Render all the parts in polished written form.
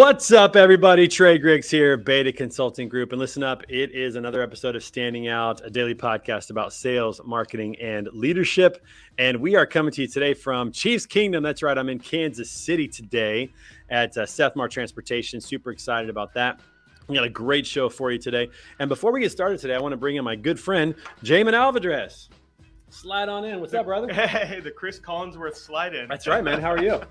What's up, everybody? Trey Griggs here, Beta Consulting Group. And listen up, it is another episode of Standing Out, a daily podcast about sales, marketing, and leadership. And we are coming to you today from Chiefs Kingdom. That's right, I'm in Kansas City today at Sethmar Transportation. Super excited about that. We got a great show for you today. And before we get started today, I want to bring in my good friend, Jamin Alvarez. Slide on in. What's up, brother? Hey, the Chris Collinsworth slide in. That's right, man. How are you?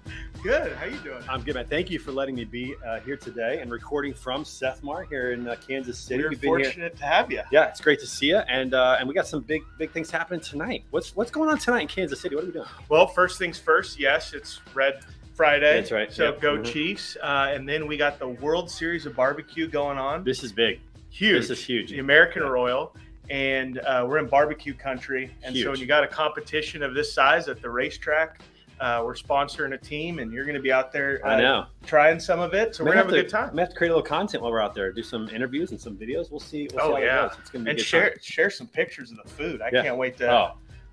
Good. How you doing? I'm good, man. Thank you for letting me be here today and recording from Sethmar here in Kansas City. We're fortunate to have you. Yeah, it's great to see you. And we got some big things happening tonight. What's going on tonight in Kansas City? What are we doing? Well, first things first. Yes, it's Red Friday. That's right. So go Chiefs. And then we got the World Series of Barbecue going on. This is big. Huge. This is huge. The American Royal. And we're in barbecue country. And Huge. so when you got a competition of this size at the racetrack, we're sponsoring a team, and you're going to be out there trying some of it. So we're going to have a good time. We have to create a little content while we're out there, do some interviews and some videos. We'll see how it goes. It's going to be and share some pictures of the food. I can't wait to.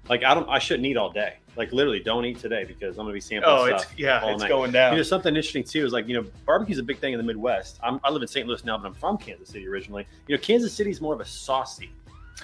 I shouldn't eat all day. Like literally, don't eat today because I'm going to be sampling stuff. It's going down. Something interesting too is barbecue's a big thing in the Midwest. I live in St. Louis now, but I'm from Kansas City originally. Kansas City's more of a saucy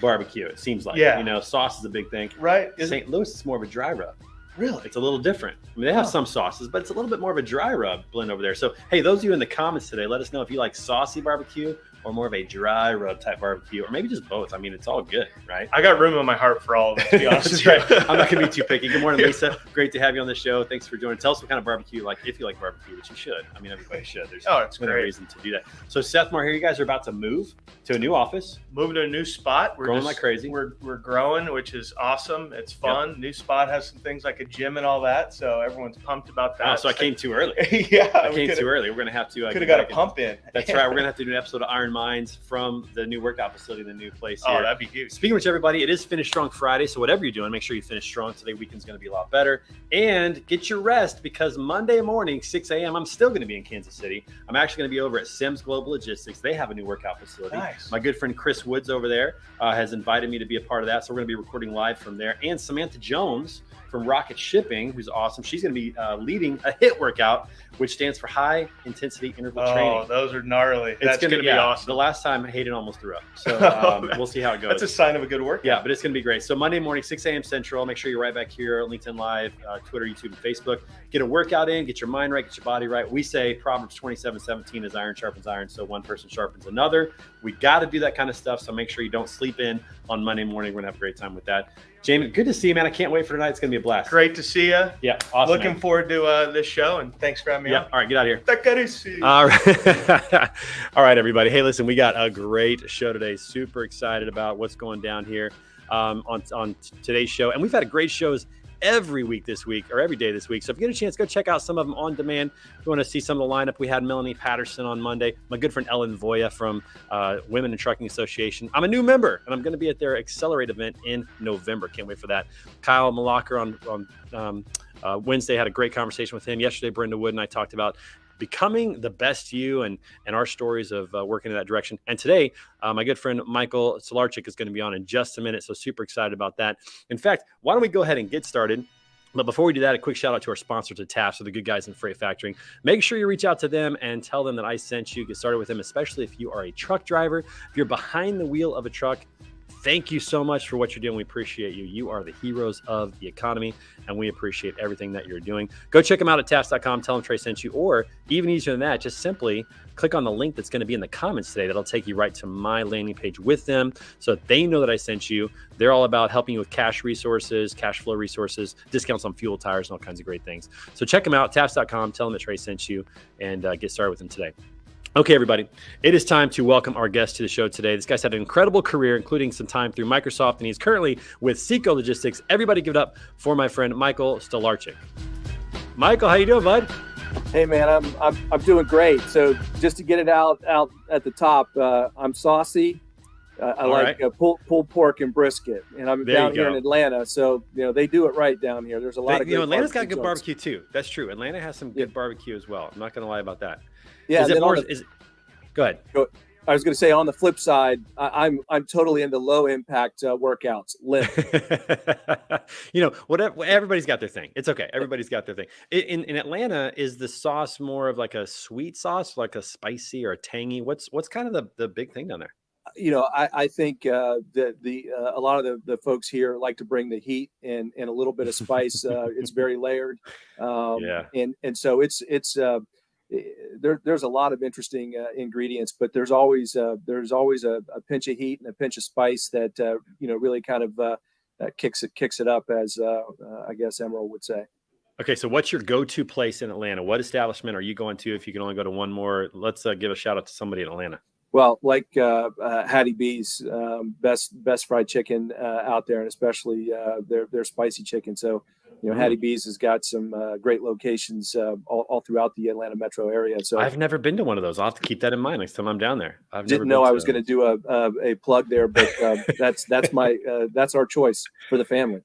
barbecue, it seems like. Sauce is a big thing. Right. St. Louis is more of a dry rub. Really? It's a little different. I mean, they have some sauces, but it's a little bit more of a dry rub blend over there. So, hey, those of you in the comments today, let us know if you like saucy barbecue or more of a dry rub type barbecue, or maybe just both. I mean, it's all good, right? I got room in my heart for all of them, to be honest with you. I'm not going to be too picky. Good morning, Lisa. Great to have you on the show. Thanks for joining. Tell us what kind of barbecue you like, if you like barbecue, which you should. I mean, everybody should. There's it's no great. reason to do that. So, Sethmar, here you guys are about to move to a new office. Moving to a new spot. We're growing like crazy. We're growing, which is awesome. It's fun. Yep. New spot has some things like a gym and all that, so everyone's pumped about that. Oh, so I came too early. I came too early. We're going to have to could have got a pump in. That's right. We're going to have to do an episode of Iron Minds from the new workout facility, the new place here. Oh, that'd be huge. Speaking of which, everybody, it is Finish Strong Friday, so whatever you're doing, make sure you finish strong. Today weekend's going to be a lot better. And get your rest because Monday morning, 6 a.m., I'm still going to be in Kansas City. I'm actually going to be over at Sims Global Logistics. They have a new workout facility. Nice. My good friend Chris Woods over there has invited me to be a part of that, so we're going to be recording live from there. And Samantha Jones from Rocket Shipping, who's awesome. She's going to be leading a HIIT workout, which stands for High Intensity Interval Training. Oh, those are gnarly. That's going to be awesome. The last time Hayden almost threw up. So we'll see how it goes. That's a sign of a good workout. Yeah, but it's going to be great. So Monday morning, 6 a.m. Central. Make sure you're right back here on LinkedIn Live, Twitter, YouTube, and Facebook. Get a workout in, get your mind right, get your body right. We say Proverbs 27:17 is iron sharpens iron, so one person sharpens another. We got to do that kind of stuff, so make sure you don't sleep in on Monday morning. We're going to have a great time with that. Jamin, good to see you, man. I can't wait for tonight. It's going to be a blast. Great to see you. Yeah, awesome. Looking forward to this show, and thanks for having me on. All right, get out of here. All right. All right, everybody. Hey, listen, we got a great show today. Super excited about what's going down here on today's show. And we've had great shows every week this week, or every day this week. So if you get a chance, go check out some of them on demand. If you want to see some of the lineup, we had Melanie Patterson on Monday, my good friend Ellen Voya from Women in Trucking Association. I'm a new member, and I'm going to be at their Accelerate event in November. Can't wait for that. Kyle Malacher on Wednesday, had a great conversation with him. Yesterday, Brenda Wood and I talked about becoming the best you and our stories of working in that direction. And today, my good friend Michael Stolarczyk is going to be on in just a minute. So super excited about that. In fact, why don't we go ahead and get started? But before we do that, a quick shout out to our sponsors at TAF, so the good guys in freight factoring. Make sure you reach out to them and tell them that I sent you. Get started with them, especially if you are a truck driver. If you're behind the wheel of a truck, thank you so much for what you're doing. We appreciate you. You are the heroes of the economy, and we appreciate everything that you're doing. Go check them out at TAFs.com. Tell them Trey sent you, or even easier than that, just simply click on the link that's going to be in the comments today. That'll take you right to my landing page with them so that they know that I sent you. They're all about helping you with cash resources, cash flow resources, discounts on fuel, tires, and all kinds of great things. So check them out, TAFs.com. Tell them that Trey sent you, and get started with them today. Okay, everybody, it is time to welcome our guest to the show today. This guy's had an incredible career, including some time through Microsoft, and he's currently with SEKO Logistics. Everybody give it up for my friend Michael Stolarczyk. Michael, how you doing, bud? Hey, man, I'm doing great. So just to get it out at the top, I'm saucy. I like pulled pork and brisket, and I'm down here in Atlanta, so they do it right down here. There's a lot of good Atlanta's got good barbecue too. That's true. Atlanta has some good barbecue as well. I'm not going to lie about that. Yeah. Go ahead. I was going to say, on the flip side, I'm totally into low impact workouts. Limp. Whatever. Everybody's got their thing. It's okay. Everybody's got their thing. In Atlanta, is the sauce more of like a sweet sauce, like a spicy or a tangy? What's kind of the big thing down there? I think that a lot of the folks here like to bring the heat and a little bit of spice. It's very layered, and so it's there's a lot of interesting ingredients, but there's always a pinch of heat and a pinch of spice that really kind of kicks it up, as I guess Emerald would say. Okay, so what's your go-to place in Atlanta? What establishment are you going to if you can only go to one more? Let's give a shout out to somebody in Atlanta. Well, like Hattie B's, best fried chicken out there, and especially their spicy chicken. So, Hattie B's has got some great locations all throughout the Atlanta metro area. So I've never been to one of those. I'll have to keep that in mind next time I'm down there. Didn't know I was going to do a plug there, but that's our choice for the family.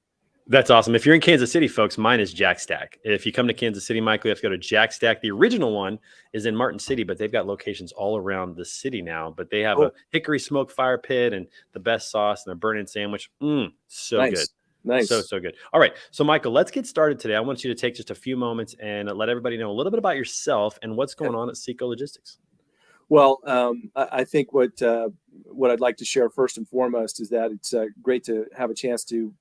That's awesome. If you're in Kansas City, folks, mine is Jack Stack. If you come to Kansas City, Michael, you have to go to Jack Stack. The original one is in Martin City, but they've got locations all around the city now. But they have a hickory smoke fire pit and the best sauce and a burn-in sandwich. So nice. Good. Nice. So good. All right. So, Michael, let's get started today. I want you to take just a few moments and let everybody know a little bit about yourself and what's going on at SEKO Logistics. Well, I think what I'd like to share first and foremost is that it's great to have a chance to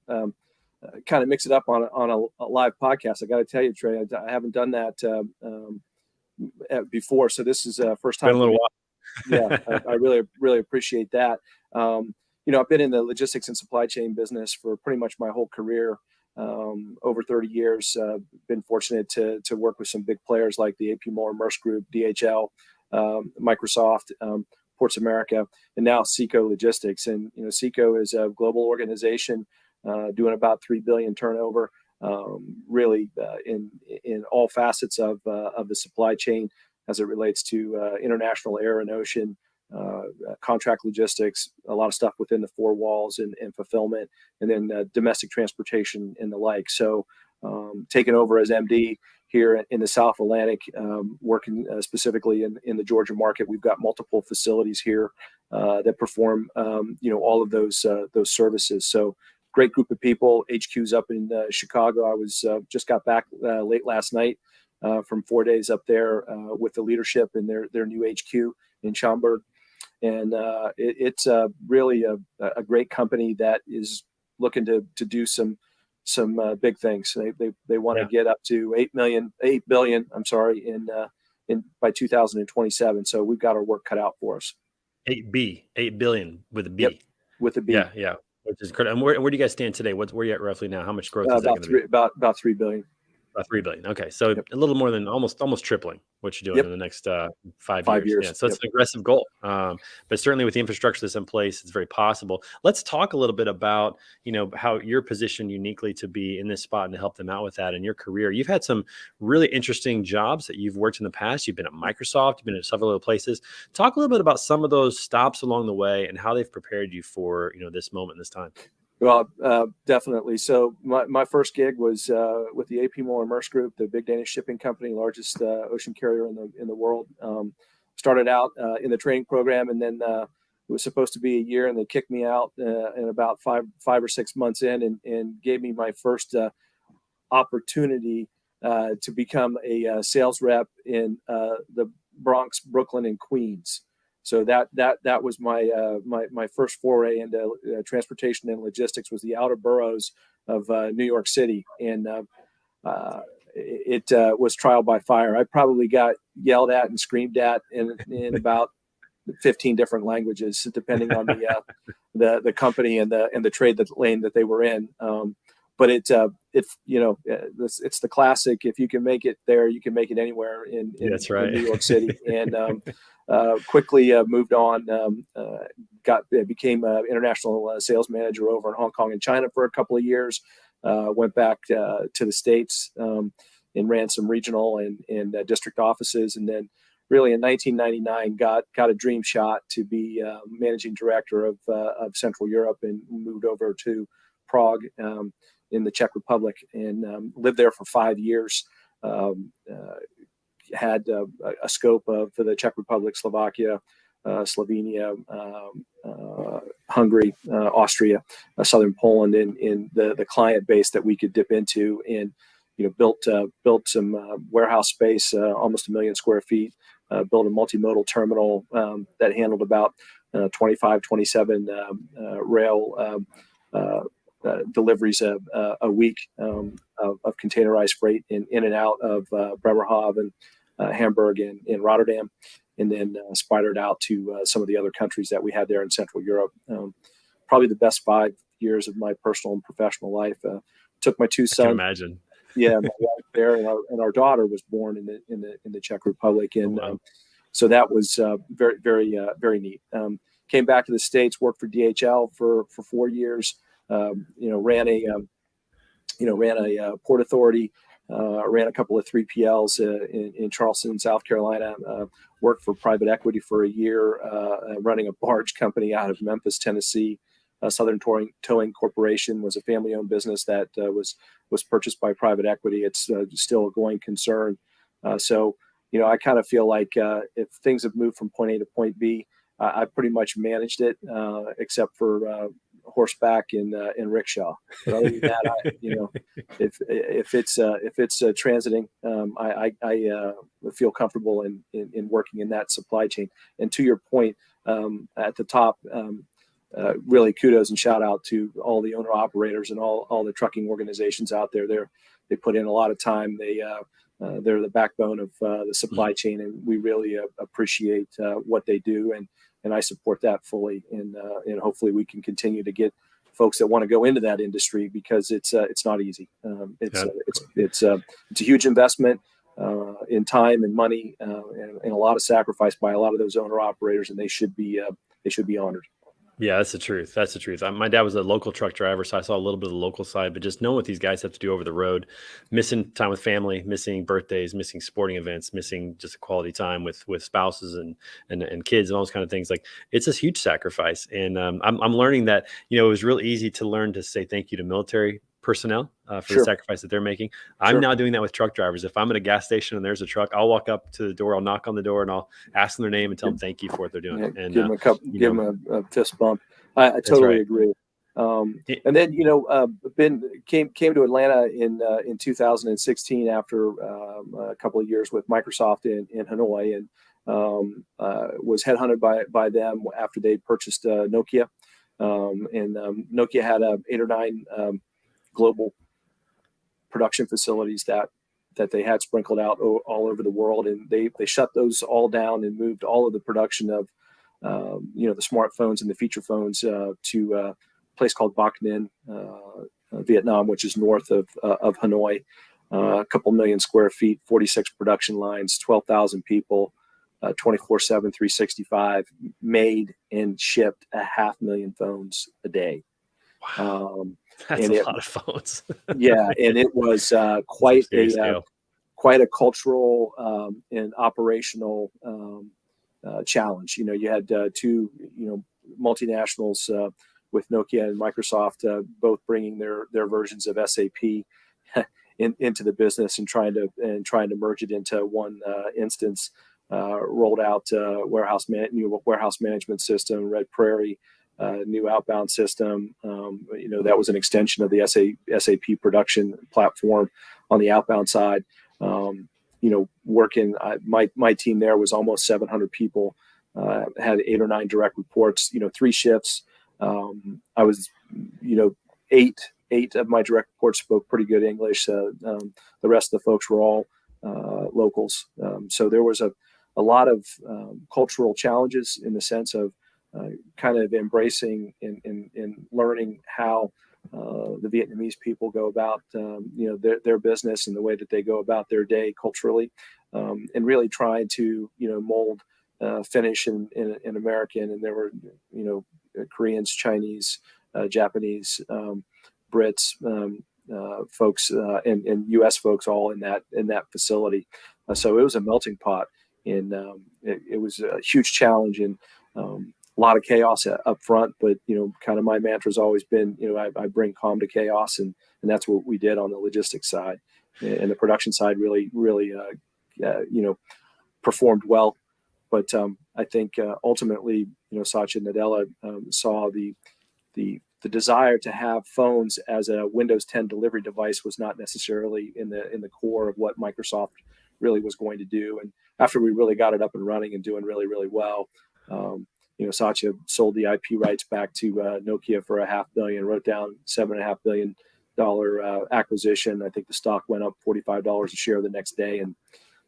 kind of mix it up on a live podcast. I got to tell you, Trey, I haven't done that before, so this is first time. Been a little while. Yeah, I really appreciate that. I've been in the logistics and supply chain business for pretty much my whole career, over 30 years. Been fortunate to work with some big players like the AP Moller Maersk Group, DHL, Microsoft, Ports America, and now SEKO Logistics. And SEKO is a global organization doing about $3 billion turnover, really in all facets of the supply chain as it relates to international air and ocean, contract logistics, a lot of stuff within the four walls and fulfillment, and then domestic transportation and the like. So taking over as MD here in the South Atlantic, working specifically in the Georgia market. We've got multiple facilities here that perform all of those services. So great group of people. HQ's up in Chicago. I was just got back late last night from 4 days up there with the leadership in their new HQ in Schaumburg. And it's really a great company that is looking to do some big things. They want to get up to 8 billion. I'm sorry, in by 2027. So we've got our work cut out for us. 8 billion with a B. Yep, with a B. Yeah. Which is critical. And where do you guys stand today? Where are you at roughly now? How much growth is that going to be? About 3 billion. About 3 billion. Okay, so a little more than almost tripling what you're doing in the next 5 years. Yeah, so it's an aggressive goal, but certainly with the infrastructure that's in place, it's very possible. Let's talk a little bit about how you're positioned uniquely to be in this spot and to help them out with that in your career. You've had some really interesting jobs that you've worked in the past. You've been at Microsoft. You've been at several other places. Talk a little bit about some of those stops along the way and how they've prepared you for this moment, this time. Well, definitely. So my first gig was with the AP Moller Maersk Group, the big Danish shipping company, largest ocean carrier in the world. Started out in the training program, and then it was supposed to be a year, and they kicked me out in about five or 6 months in, and gave me my first opportunity to become a sales rep in the Bronx, Brooklyn, and Queens. So that was my first foray into transportation and logistics, was the outer boroughs of New York City, and it was trial by fire. I probably got yelled at and screamed at in about 15 different languages, depending on the company and the trade lane that they were in. But it's the classic. If you can make it there, you can make it anywhere in New York City. And quickly moved on. Became an international sales manager over in Hong Kong and China for a couple of years. Went back to the States and ran some regional and district offices, and then really in 1999 got a dream shot to be managing director of Central Europe, and moved over to Prague in the Czech Republic, and lived there for 5 years. Had a scope for the Czech Republic, Slovakia, Slovenia, Hungary, Austria, southern Poland, in the client base that we could dip into, and built some warehouse space, almost 1 million square feet. Built a multimodal terminal that handled about 25, 27 rail deliveries a week of containerized freight in and out of Bremerhaven, Hamburg, and Rotterdam, and then spidered out to some of the other countries that we had there in Central Europe. Probably the best 5 years of my personal and professional life. Took my two sons. I can imagine. Yeah, my wife there, and our daughter was born in the Czech Republic, and so that was very, very, very neat. Came back to the States, worked for DHL for 4 years. Ran a port authority, ran a couple of 3PLs in Charleston, South Carolina. Worked for private equity for a year, running a barge company out of Memphis, Tennessee. Southern Towing Corporation was a family-owned business that was purchased by private equity. It's still a going concern. So I kind of feel like if things have moved from point A to point B, I pretty much managed it, except for horseback and rickshaw. But other than that, if it's transiting, I feel comfortable in working in that supply chain. And to your point, at the top, really kudos and shout out to all the owner operators and all the trucking organizations out there. They put in a lot of time. They're the backbone of the supply chain, and we really appreciate what they do, and I support that fully. And hopefully we can continue to get folks that want to go into that industry, because it's not easy. It's a huge investment in time and money, and a lot of sacrifice by a lot of those owner operators, and they should be honored. Yeah, that's the truth. That's the truth. My dad was a local truck driver, so I saw a little bit of the local side, but just knowing what these guys have to do over the road, missing time with family, missing birthdays, missing sporting events, missing just quality time with spouses and kids and all those kind of things. Like, it's a huge sacrifice. And I'm learning that, it was real easy to learn to say thank you to military personnel for the sacrifice that they're making. I'm now doing that with truck drivers. If I'm at a gas station and there's a truck, I'll walk up to the door, I'll knock on the door, and I'll ask them their name and tell them thank you for what they're doing. Yeah, and give them a fist bump. I totally agree. And then came to Atlanta in 2016 after a couple of years with Microsoft in Hanoi, and was headhunted by them after they purchased Nokia. And Nokia had 8 or 9 global production facilities that they had sprinkled out all over the world, and they shut those all down and moved all of the production of the smartphones and the feature phones to a place called Bac Ninh, Vietnam, which is north of Hanoi. A couple million square feet, 46 production lines, 12,000 people, 24/7, 365, made and shipped 500,000 phones a day. Wow. That's a lot of phones. Yeah, and it was quite a cultural and operational challenge. You had 2 multinationals with Nokia and Microsoft, both bringing their versions of SAP into the business and trying to merge it into one instance. Rolled out new warehouse management system, Red Prairie. New outbound system. That was an extension of the SAP production platform on the outbound side. Working, my team there was almost 700 people, had 8 or 9 direct reports, 3 shifts. I was, 8 of my direct reports spoke pretty good English. The rest of the folks were all locals. So there was a lot of cultural challenges in the sense of kind of embracing and learning how the Vietnamese people go about their business and the way that they go about their day culturally, and really trying to mold Finnish and American, and there were Koreans, Chinese, Japanese, Brits, folks, and U.S. folks all in that facility. So it was a melting pot, and it was a huge challenge, and a lot of chaos up front, but kind of my mantra has always been, I bring calm to chaos, and that's what we did on the logistics side, and the production side really performed well. But I think ultimately, Satya Nadella saw the desire to have phones as a Windows 10 delivery device was not necessarily in the core of what Microsoft really was going to do. And after we really got it up and running and doing really, really well, Satya sold the IP rights back to Nokia for $500 million, wrote down $7.5 billion acquisition. I think the stock went up $45 a share the next day, and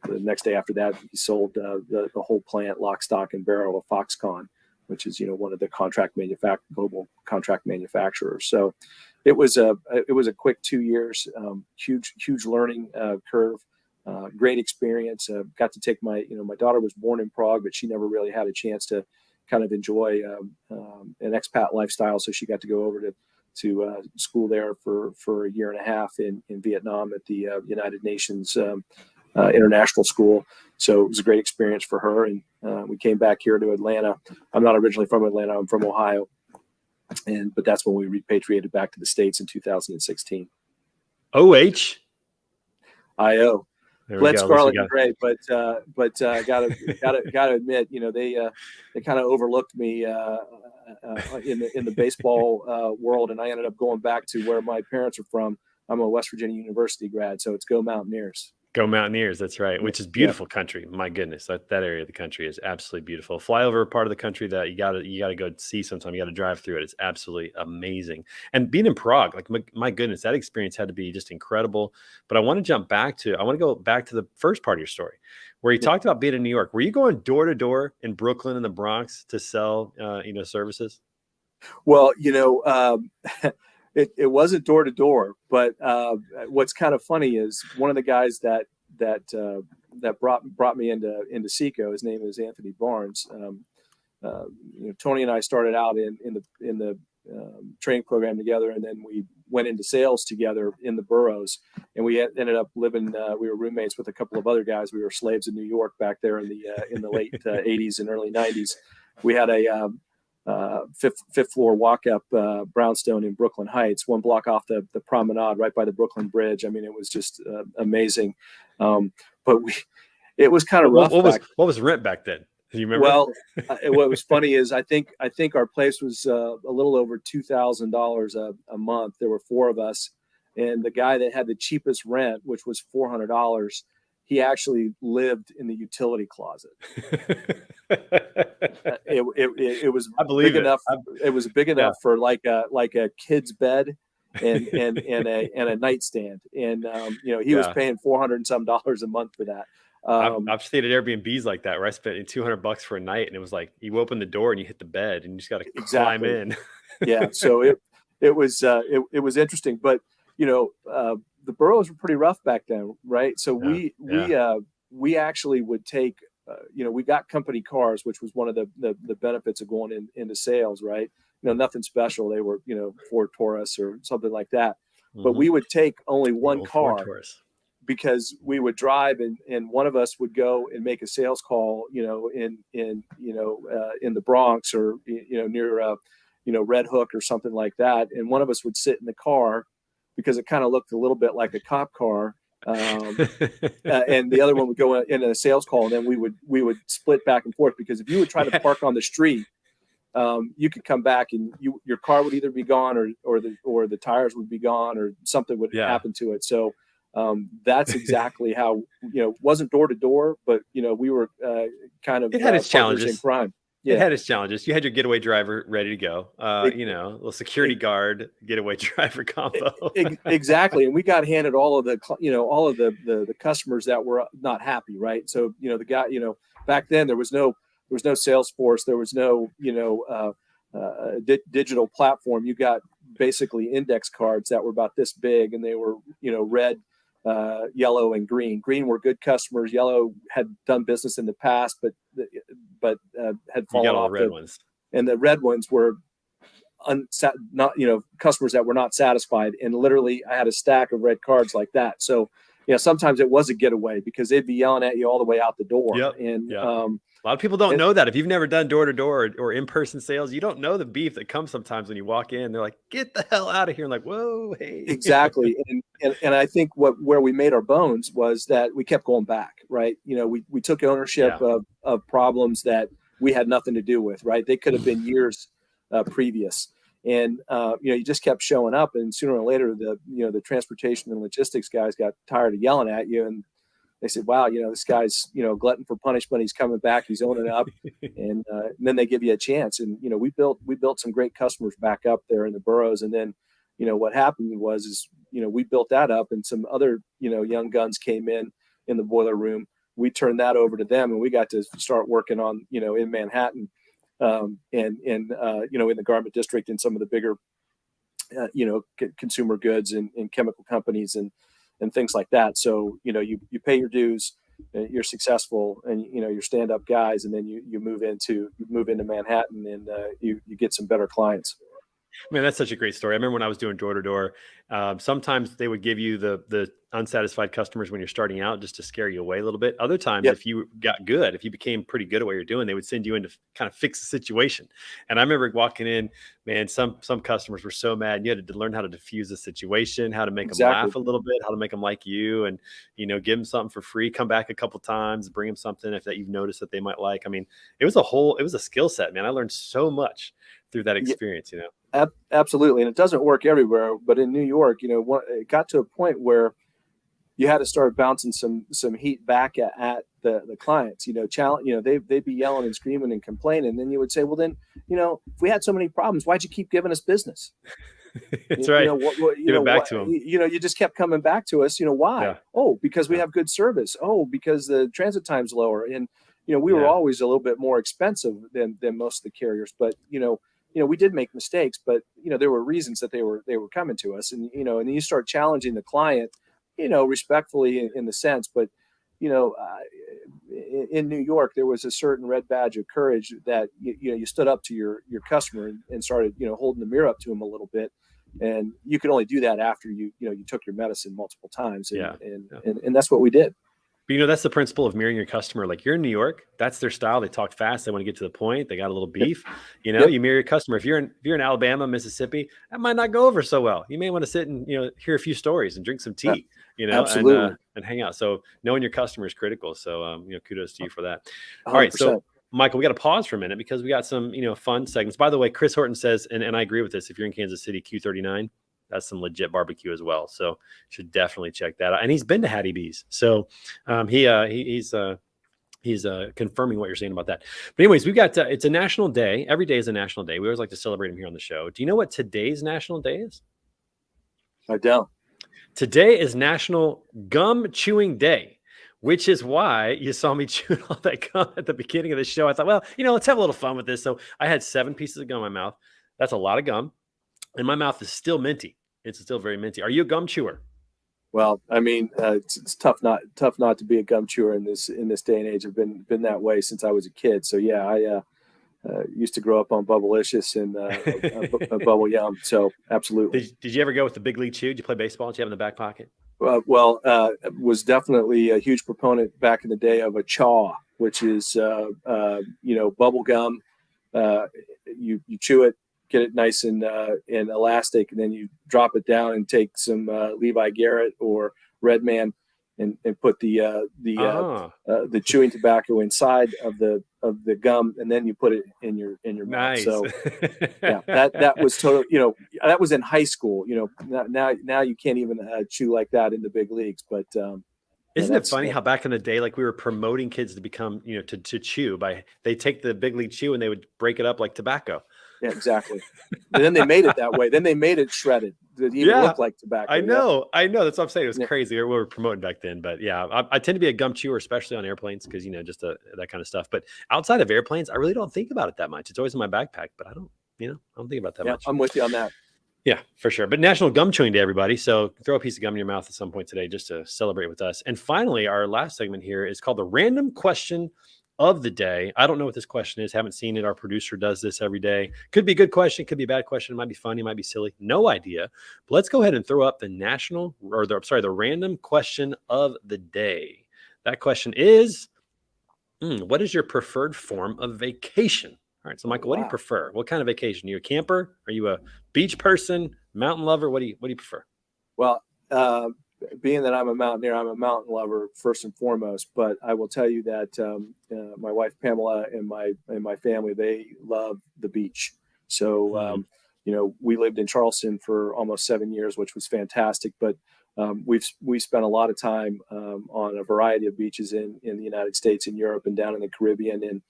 the next day after that, he sold the whole plant, lock, stock, and barrel of Foxconn, which is one of the global contract manufacturers. So it was a quick 2 years, huge learning curve. Great experience. Got to take my daughter was born in Prague, but she never really had a chance to kind of enjoy an expat lifestyle. So she got to go over to school there for a year and a half in Vietnam at the United Nations International School. So it was a great experience for her. And we came back here to Atlanta. I'm not originally from Atlanta. I'm from Ohio. But that's when we repatriated back to the States in 2016. OH? IO. Bled scarlet and gray, but gotta admit, they kind of overlooked me in the baseball world, and I ended up going back to where my parents are from. I'm a West Virginia University grad, so it's Go Mountaineers. Go Mountaineers, that's right. Which is beautiful country. My goodness, that area of the country is absolutely beautiful. Flyover part of the country that you gotta go see sometime. You gotta drive through it. It's absolutely amazing. And being in Prague, like my goodness, that experience had to be just incredible. But I want to go back to the first part of your story, where you talked about being in New York. Were you going door to door in Brooklyn and the Bronx to sell, services? Well, It wasn't door to door, but what's kind of funny is one of the guys that brought me into SEKO. His name is Anthony Barnes. Tony and I started out in the training program together, and then we went into sales together in the boroughs. And we ended up living. We were roommates with a couple of other guys. We were slaves in New York back there in the late 80s and early 90s. We had a fifth floor walk up brownstone in Brooklyn Heights, one block off the promenade right by the Brooklyn Bridge. I mean, it was just amazing. But it was kind of rough. What was rent back then? Do you remember? Well, what was funny is I think our place was a little over $2,000 a month. There were four of us, and the guy that had the cheapest rent, which was $400, he actually lived in the utility closet. It was big enough. It was big enough for like a kid's bed and a nightstand. And he was paying $400 and some a month for that. I've stayed at Airbnbs like that where I spent $200 for a night, and it was like you open the door and you hit the bed and you just got to climb in. Yeah, so it was interesting, but the boroughs were pretty rough back then, right? So we actually would take, we got company cars, which was one of the benefits of going into sales, right? Nothing special. They were, Ford Taurus or something like that. Mm-hmm. But we would take only one car because we would drive and one of us would go and make a sales call, in the Bronx or, near, Red Hook or something like that. And one of us would sit in the car because it kind of looked a little bit like a cop car. And the other one would go in a sales call, and then we would split back and forth, because if you would try to park on the street, you could come back and your car would either be gone or the tires would be gone or something would happen to it. So that's exactly how, it wasn't door to door, but we were kind of, it had its challenges in crime. Yeah. It had its challenges. You had your getaway driver ready to go, little security guard, getaway driver combo. Exactly. And we got handed all of the customers that were not happy. Right. So, the guy, back then there was no Salesforce. There was no, digital platform. You got basically index cards that were about this big, and they were, red, yellow, and green. Green were good customers. Yellow had done business in the past, but had fallen off. The red ones, and the red ones were customers that were not satisfied. And literally, I had a stack of red cards like that. So, sometimes it was a getaway because they'd be yelling at you all the way out the door. Yep. And a A lot of people don't know that. If you've never done door-to-door or in-person sales, you don't know the beef that comes sometimes when you walk in. They're like, get the hell out of here. I'm like, whoa, hey. Exactly. And I think where we made our bones was that we kept going back, right? We took ownership of problems that we had nothing to do with, right? They could have been years previous. And, you just kept showing up, and sooner or later, the transportation and logistics guys got tired of yelling at you, and they said, wow, this guy's, glutton for punishment. He's coming back. He's owning up. And then they give you a chance. And, we built some great customers back up there in the boroughs. And then, what happened was we built that up, and some other, young guns came in the boiler room. We turned that over to them, and we got to start working on, in Manhattan and in the garment district and some of the bigger, consumer goods and chemical companies and things like that. So, you pay your dues, you're successful, and, you're stand-up guys, and then you move into Manhattan, and you get some better clients. Man, that's such a great story. I remember when I was doing door-to-door, sometimes they would give you the unsatisfied customers when you're starting out just to scare you away a little bit. Other times, if you got good, if you became pretty good at what you're doing, they would send you in to kind of fix the situation. And I remember walking in, man, some customers were so mad. You had to learn how to diffuse the situation, how to make them laugh a little bit, how to make them like you, and, give them something for free, come back a couple times, bring them something that you've noticed that they might like. I mean, it was a skill set, man. I learned so much through that experience, Absolutely. And it doesn't work everywhere, but in New York, it got to a point where you had to start bouncing some heat back at the clients, they'd be yelling and screaming and complaining. And then you would say, well, then, if we had so many problems, why'd you keep giving us business? That's right. Give it back to them. You just kept coming back to us. Why? Yeah. Oh, because we have good service. Oh, because the transit time's lower. And, we were always a little bit more expensive than most of the carriers, but, we did make mistakes, but, there were reasons that they were coming to us, and, and then you start challenging the client, respectfully in the sense, but, in New York, there was a certain red badge of courage that, you stood up to your customer and started, holding the mirror up to him a little bit. And you could only do that after you took your medicine multiple times. And that's what we did. But, that's the principle of mirroring your customer. Like, you're in New York, that's their style. They talk fast. They want to get to the point. They got a little beef. You mirror your customer. If you're in Alabama, Mississippi, that might not go over so well. You may want to sit and, hear a few stories and drink some tea, Absolutely. And hang out. So knowing your customer is critical. So, kudos to you for that. 100%. All right. So, Michael, we got to pause for a minute because we got some, fun segments. By the way, Chris Horton says, and I agree with this, if you're in Kansas City, Q39, that's some legit barbecue as well. So should definitely check that out. And he's been to Hattie B's. So he's confirming what you're saying about that. But anyways, we've got, it's a national day. Every day is a national day. We always like to celebrate him here on the show. Do you know what today's national day is? I don't. Today is National Gum Chewing Day, which is why you saw me chewing all that gum at the beginning of the show. I thought, well, let's have a little fun with this. So I had 7 pieces of gum in my mouth. That's a lot of gum. And my mouth is still minty. It's still very minty. Are you a gum chewer? Well, I mean, it's tough not to be a gum chewer in this day and age. I've been that way since I was a kid. So yeah, I used to grow up on Bubblicious and Bubble Yum. So absolutely. Did you ever go with the Big League Chew? Did you play baseball? Did you have in the back pocket? Was definitely a huge proponent back in the day of a chaw, which is bubble gum. You chew it, get it nice and elastic, and then you drop it down and take some Levi Garrett or Redman and put the chewing tobacco inside of the gum, and then you put it in your mouth. Nice. So yeah, that was total. That was in high school. Now you can't even chew like that in the big leagues. But isn't it funny how back in the day, like we were promoting kids to become, to chew they take the big league chew and they would break it up like tobacco. Yeah, exactly. And then they made it that way. Then they made it shredded. It even looked like tobacco. I know. That's what I'm saying. It was crazy. We were promoting back then. But yeah, I tend to be a gum chewer, especially on airplanes, because, just that kind of stuff. But outside of airplanes, I really don't think about it that much. It's always in my backpack, but I don't think about that much. I'm with you on that. Yeah, for sure. But National Gum Chewing Day, everybody. So throw a piece of gum in your mouth at some point today just to celebrate with us. And finally, our last segment here is called the Random Question of the Day. I don't know what this question is. Haven't seen it. Our producer does this every day. Could be a good question. Could be a bad question. It might be funny. It might be silly. No idea. But let's go ahead and throw up the Random Question of the Day. That question is, What is your preferred form of vacation? All right. So Michael, what do you prefer? What kind of vacation? Are you a camper? Are you a beach person? Mountain lover? What do you prefer? Well, being that I'm a mountaineer, I'm a mountain lover first and foremost. But I will tell you that my wife Pamela and my family, they love the beach. So we lived in Charleston for almost 7 years, which was fantastic. But we've spent a lot of time on a variety of beaches in the United States, in Europe, and down in the Caribbean. And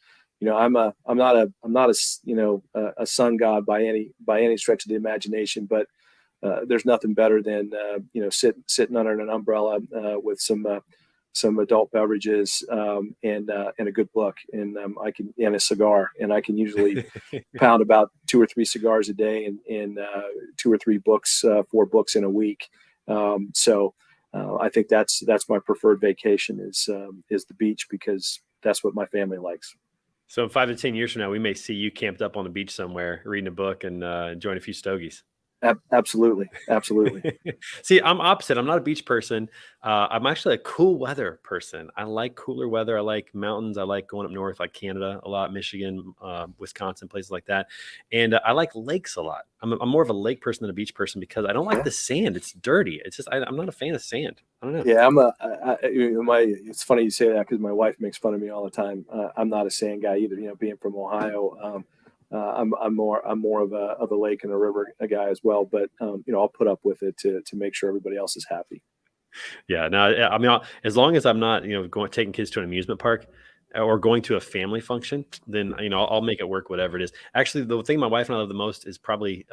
I'm not a sun god by any stretch of the imagination, but there's nothing better than sitting under an umbrella with some adult beverages and a good book, and a cigar, and I can usually pound about 2 or 3 cigars a day and 2 or 3 books, 4 books in a week. So I think that's my preferred vacation is the beach, because that's what my family likes. So 5 to 10 years from now, we may see you camped up on the beach somewhere, reading a book and enjoying a few stogies. Absolutely. See, I'm opposite. I'm not a beach person. I'm actually a cool weather person. I like cooler weather. I like mountains. I like going up north, like Canada a lot, Michigan, Wisconsin, places like that. And I like lakes a lot. I'm more of a lake person than a beach person, because I don't like the sand. It's dirty. It's just I'm not a fan of sand. I don't know. Yeah, it's funny you say that, because my wife makes fun of me all the time. I'm not a sand guy either. Being from Ohio. I'm more of a lake and a river guy as well, but I'll put up with it to make sure everybody else is happy. Yeah, no, I mean, as long as I'm not taking kids to an amusement park or going to a family function, then I'll make it work, whatever it is. Actually, the thing my wife and I love the most is probably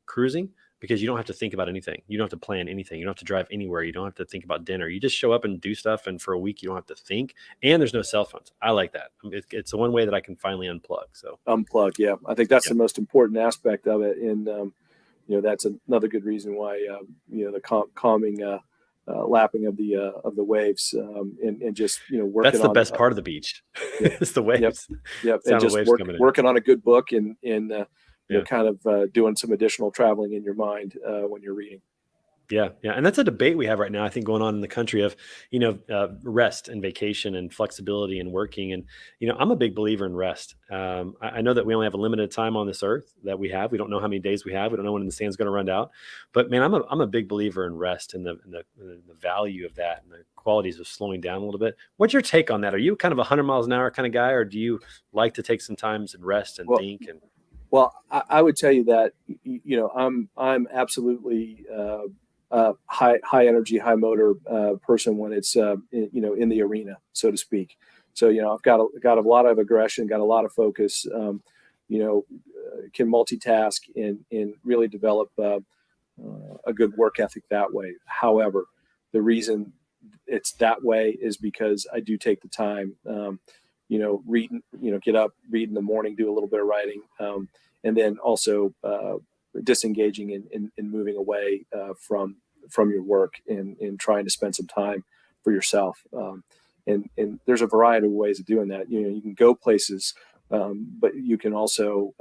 cruising, because you don't have to think about anything. You don't have to plan anything. You don't have to drive anywhere. You don't have to think about dinner. You just show up and do stuff. And for a week, you don't have to think. And there's no cell phones. I like that. It's the one way that I can finally unplug. So unplug. Yeah. I think that's the most important aspect of it. And, that's another good reason why, the calming lapping of the waves and just, working that's the best part of the beach. It's the waves. Yep. And just working on a good book and kind of doing some additional traveling in your mind when you're reading. Yeah. And that's a debate we have right now, I think, going on in the country of, rest and vacation and flexibility and working. And, I'm a big believer in rest. I know that we only have a limited time on this earth that we have. We don't know how many days we have. We don't know when the sand's going to run out. But man, I'm a big believer in rest and the value of that and the qualities of slowing down a little bit. What's your take on that? Are you kind of 100 miles an hour kind of guy, or do you like to take some times and rest and think? And well, I would tell you that, I'm absolutely high energy, high motor person when it's in the arena, so to speak. So I've got a lot of aggression, got a lot of focus. Can multitask and really develop a good work ethic that way. However, the reason it's that way is because I do take the time. Reading, get up, read in the morning, do a little bit of writing, and then also disengaging and moving away from your work and trying to spend some time for yourself. And there's a variety of ways of doing that. You can go places, but you can also,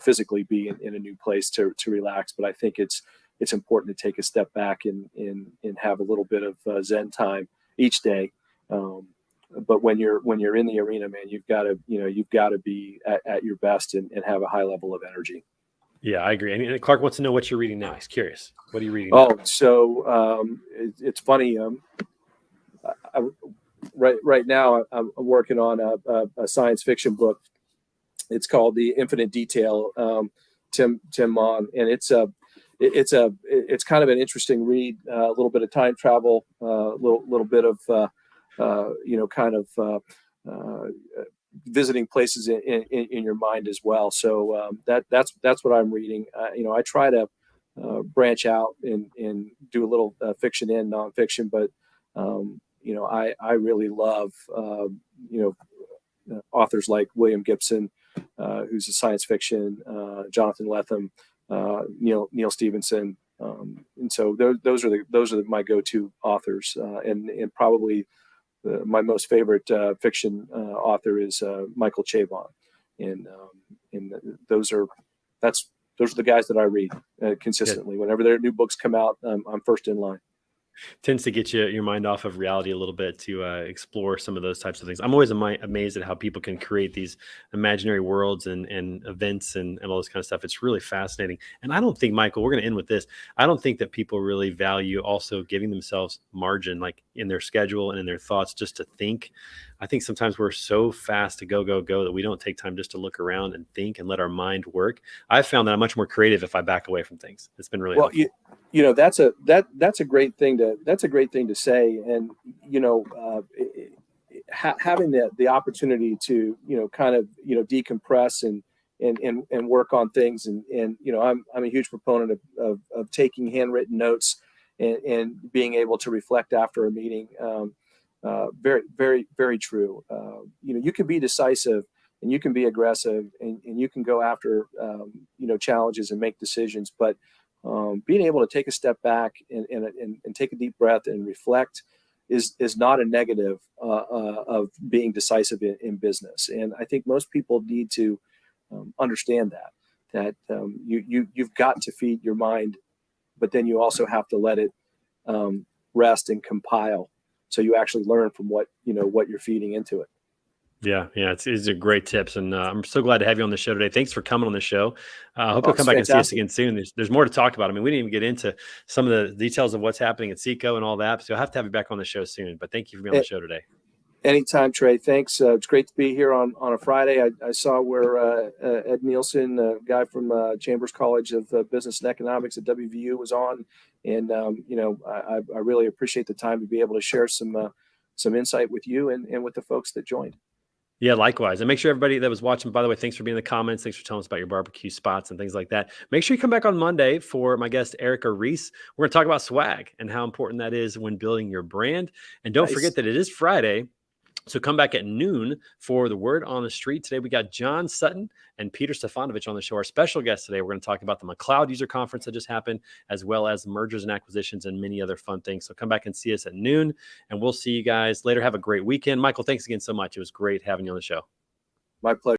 physically be in a new place to relax. But I think it's important to take a step back and have a little bit of Zen time each day. But when you're in the arena, man, you've got to be at your best and have a high level of energy. Yeah, I agree. And Clark wants to know what you're reading now. He's curious. What are you reading now? So it's funny. Right now, I'm working on a science fiction book. It's called The Infinite Detail. Tim Mon, and it's kind of an interesting read. A little bit of time travel, a little bit of visiting places in your mind as well. So that's what I'm reading. I try to branch out and do a little fiction and nonfiction, but I really love authors like William Gibson, who's a science fiction, Jonathan Lethem, Neil Stevenson, and so those are my go-to authors, and probably my most favorite fiction author is Michael Chabon, and those are the guys that I read consistently. Whenever their new books come out, I'm first in line. tends to get your mind off of reality a little bit to explore some of those types of things. I'm always amazed at how people can create these imaginary worlds and events and all this kind of stuff. It's really fascinating. And I don't think, Michael, we're going to end with this. I don't think that people really value also giving themselves margin, like in their schedule and in their thoughts, just to think. I think sometimes we're so fast to go that we don't take time just to look around and think and let our mind work. I've found that I'm much more creative if I back away from things. It's been really helpful. That's a great thing to say. And, having the opportunity to, kind of, decompress and work on things. And I'm a huge proponent of taking handwritten notes and being able to reflect after a meeting. Very, very, very true. You can be decisive and you can be aggressive and you can go after, challenges and make decisions, but being able to take a step back and take a deep breath and reflect is not a negative of being decisive in business. And I think most people need to understand that you've got to feed your mind, but then you also have to let it rest and compile, so you actually learn from what you're feeding into it. Yeah, it's a great tips, and I'm so glad to have you on the show today. Thanks for coming on the show. I hope you'll come back and see us again soon. There's more to talk about. I mean, we didn't even get into some of the details of what's happening at SEKO and all that, so I'll have to have you back on the show soon. But thank you for being on the show today. Anytime, Trey. Thanks. It's great to be here on a Friday. I saw where Ed Nielsen, a guy from Chambers College of Business and Economics at WVU, was on, and I really appreciate the time to be able to share some insight with you and with the folks that joined. Yeah, likewise. And make sure everybody that was watching, by the way, thanks for being in the comments. Thanks for telling us about your barbecue spots and things like that. Make sure you come back on Monday for my guest, Erica Reese. We're going to talk about swag and how important that is when building your brand. And don't forget that it is Friday. So come back at noon for the Word on the Street. Today we got John Sutton and Peter Stefanovic on the show. Our special guest today, we're going to talk about the McLeod user conference that just happened, as well as mergers and acquisitions and many other fun things. So come back and see us at noon, and we'll see you guys later. Have a great weekend. Michael, thanks again so much. It was great having you on the show. My pleasure.